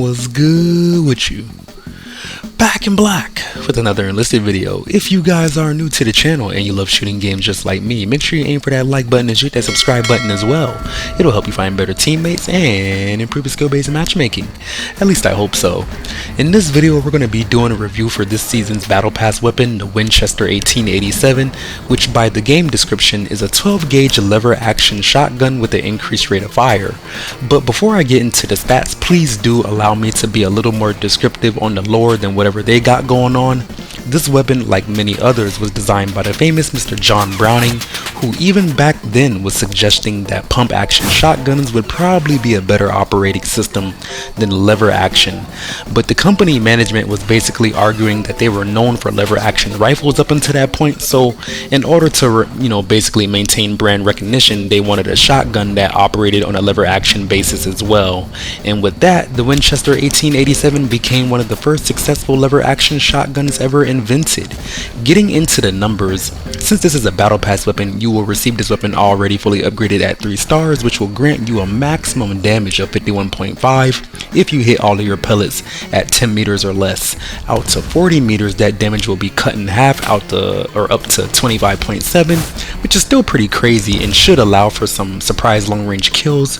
What's good with you? Back in black with another Enlisted video. If you guys are new to the channel and you love shooting games just like me, make sure you aim for that like button and shoot that subscribe button as well. It'll help you find better teammates and improve your skill-based matchmaking. At least I hope so. In this video, we're going to be doing a review for this season's Battle Pass weapon, the Winchester 1887, which by the game description is a 12-gauge lever action shotgun with an increased rate of fire. But before I get into the stats, please do allow me to be a little more descriptive on the lore than whatever they got going on. This weapon, like many others, was designed by the famous Mr. John Browning, who even back then was suggesting that pump action shotguns would probably be a better operating system than lever action. But the company management was basically arguing that they were known for lever action rifles up until that point, so in order to basically maintain brand recognition, they wanted a shotgun that operated on a lever action basis as well. And with that, the Winchester 1887 became one of the first successful lever action shotguns ever invented. Getting into the numbers, since this is a Battle Pass weapon, you will receive this weapon already fully upgraded at 3 stars, which will grant you a maximum damage of 51.5 if you hit all of your pellets at 10 meters or less. Out to 40 meters, that damage will be cut in half up to 25.7, which is still pretty crazy and should allow for some surprise long-range kills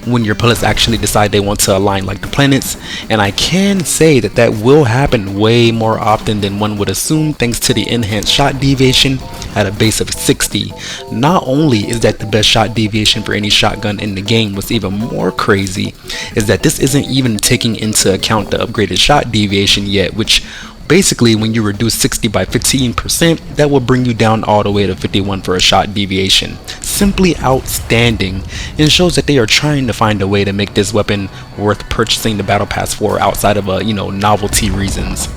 when your pellets actually decide they want to align like the planets. And I can say that that will happen way more often than one would assume, thanks to the enhanced shot deviation at a base of 60. Not only is that the best shot deviation for any shotgun in the game, what's even more crazy is that this isn't even taking into account the upgraded shot deviation yet, which basically when you reduce 60 by 15%, that will bring you down all the way to 51 for a shot deviation. Simply outstanding, and shows that they are trying to find a way to make this weapon worth purchasing the Battle Pass for outside of novelty reasons.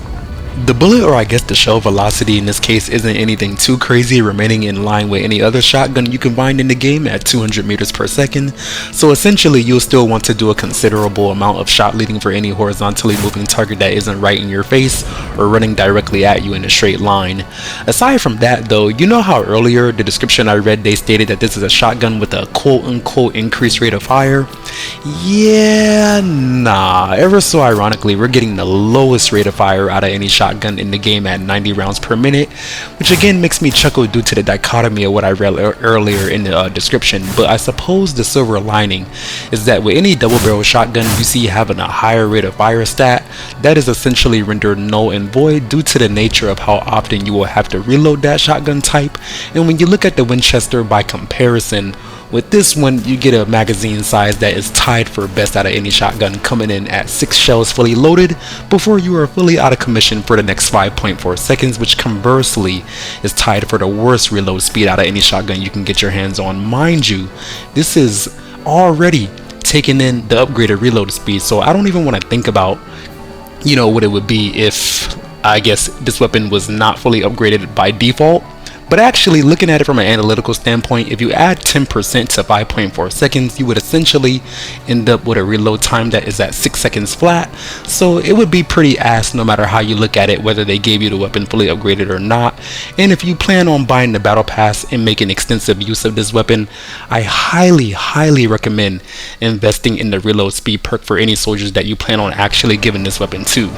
The bullet, or I guess the shell velocity in this case, isn't anything too crazy, remaining in line with any other shotgun you can find in the game at 200 meters per second. So essentially you'll still want to do a considerable amount of shot leading for any horizontally moving target that isn't right in your face or running directly at you in a straight line. Aside from that though, you know how earlier the description I read they stated that this is a shotgun with a quote-unquote increased rate of fire? Yeah, nah. Ever so ironically, we're getting the lowest rate of fire out of any shotgun in the game at 90 rounds per minute, which again makes me chuckle due to the dichotomy of what I read earlier in the description. But I suppose the silver lining is that with any double barrel shotgun you see having a higher rate of fire stat, that is essentially rendered null and void due to the nature of how often you will have to reload that shotgun type. And when you look at the Winchester by comparison, with this one, you get a magazine size that is tied for best out of any shotgun, coming in at 6 shells fully loaded before you are fully out of commission for the next 5.4 seconds, which conversely is tied for the worst reload speed out of any shotgun you can get your hands on. Mind you, this is already taking in the upgraded reload speed, so I don't even want to think about what it would be if I guess this weapon was not fully upgraded by default. But actually, looking at it from an analytical standpoint, if you add 10% to 5.4 seconds, you would essentially end up with a reload time that is at 6 seconds flat. So it would be pretty ass no matter how you look at it, whether they gave you the weapon fully upgraded or not. And if you plan on buying the Battle Pass and making extensive use of this weapon, I highly recommend investing in the reload speed perk for any soldiers that you plan on actually giving this weapon to.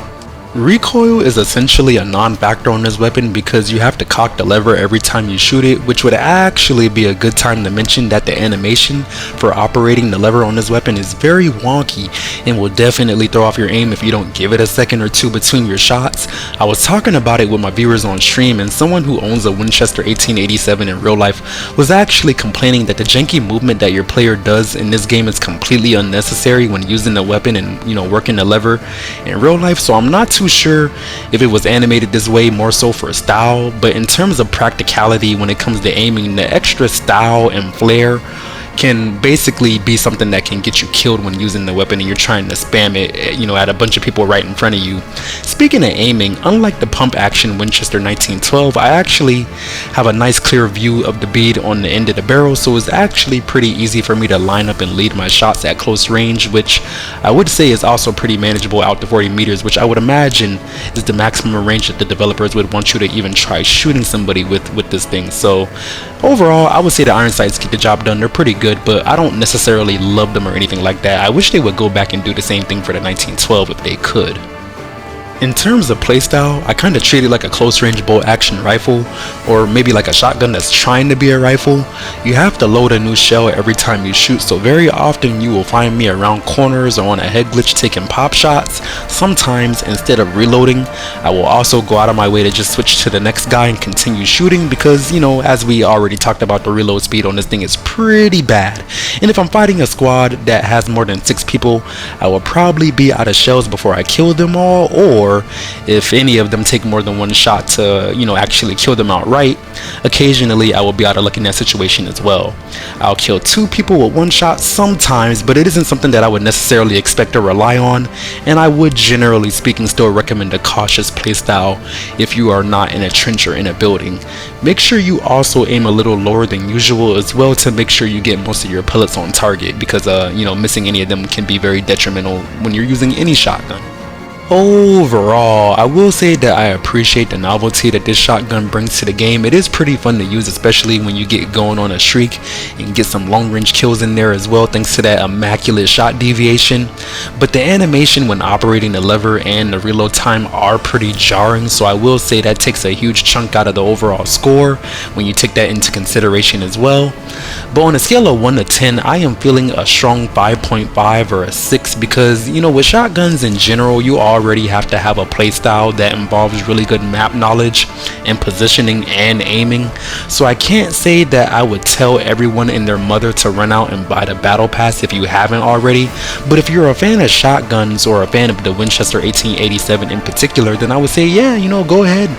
Recoil is essentially a non-factor on this weapon because you have to cock the lever every time you shoot it, which would actually be a good time to mention that the animation for operating the lever on this weapon is very wonky and will definitely throw off your aim if you don't give it a second or two between your shots. I was talking about it with my viewers on stream, and someone who owns a Winchester 1887 in real life was actually complaining that the janky movement that your player does in this game is completely unnecessary when using the weapon and working the lever in real life. So I'm not too sure if it was animated this way more so for style, but in terms of practicality when it comes to aiming, the extra style and flair can basically be something that can get you killed when using the weapon and you're trying to spam it, at a bunch of people right in front of you. Speaking of aiming, unlike the pump action Winchester 1912, I actually have a nice clear view of the bead on the end of the barrel, so it's actually pretty easy for me to line up and lead my shots at close range, which I would say is also pretty manageable out to 40 meters, which I would imagine is the maximum range that the developers would want you to even try shooting somebody with this thing. So overall, I would say the iron sights get the job done. They're pretty good, but I don't necessarily love them or anything like that. I wish they would go back and do the same thing for the 1912 if they could. In terms of playstyle, I kind of treat it like a close range bolt action rifle, or maybe like a shotgun that's trying to be a rifle. You have to load a new shell every time you shoot, so very often you will find me around corners or on a head glitch taking pop shots. Sometimes instead of reloading, I will also go out of my way to just switch to the next guy and continue shooting because, you know, as we already talked about, the reload speed on this thing is pretty bad. And if I'm fighting a squad that has more than 6 people, I will probably be out of shells before I kill them all, or if any of them take more than one shot to, you know, actually kill them outright, occasionally I will be out of luck in that situation as well. I'll kill 2 people with 1 shot sometimes, but it isn't something that I would necessarily expect to rely on, and I would generally speaking still recommend a cautious playstyle if you are not in a trench or in a building. Make sure you also aim a little lower than usual as well to make sure you get most of your pellets on target, because you know, missing any of them can be very detrimental when you're using any shotgun. Overall, I will say that I appreciate the novelty that this shotgun brings to the game. It is pretty fun to use, especially when you get going on a streak and get some long range kills in there as well, thanks to that immaculate shot deviation. But the animation when operating the lever and the reload time are pretty jarring, so I will say that takes a huge chunk out of the overall score when you take that into consideration as well. But on a scale of 1 to 10, I am feeling a strong 5.5 or a 6 because, you know, with shotguns in general, you already have to have a playstyle that involves really good map knowledge and positioning and aiming. So I can't say that I would tell everyone and their mother to run out and buy the Battle Pass if you haven't already. But if you're a fan of shotguns or a fan of the Winchester 1887 in particular, then I would say, yeah, you know, go ahead,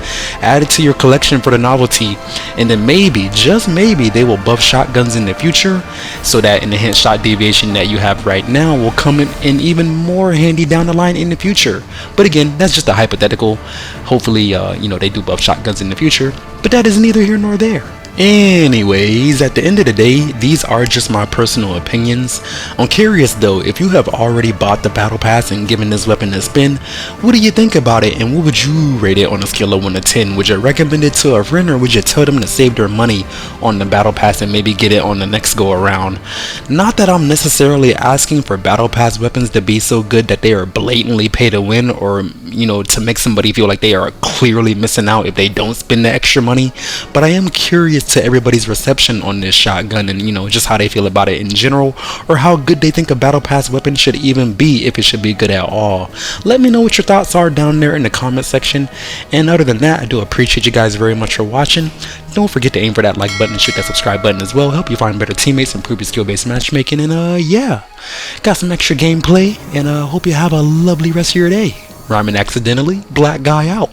add it to your collection for the novelty, and then maybe, just maybe, they will buff shotguns in the future so that enhanced shot deviation that you have right now will come in even more handy down the line in the future. But again, that's just a hypothetical. Hopefully, you know, they do buff shotguns in the future, but that is neither here nor there. Anyways, at the end of the day, these are just my personal opinions. I'm curious though, if you have already bought the Battle Pass and given this weapon a spin, what do you think about it, and what would you rate it on a scale of 1 to 10? Would you recommend it to a friend, or would you tell them to save their money on the Battle Pass and maybe get it on the next go around? Not that I'm necessarily asking for Battle Pass weapons to be so good that they are blatantly pay to win, or, you know, to make somebody feel like they are clearly missing out if they don't spend the extra money, but I am curious to everybody's reception on this shotgun, and, you know, just how they feel about it in general, or how good they think a Battle Pass weapon should even be, if it should be good at all. Let me know what your thoughts are down there in the comment section. And other than that, I do appreciate you guys very much for watching. Don't forget to aim for that like button and shoot that subscribe button as well. Help you find better teammates, improve your skill-based matchmaking, and yeah, got some extra gameplay, and hope you have a lovely rest of your day. Rhyming accidentally, black guy out.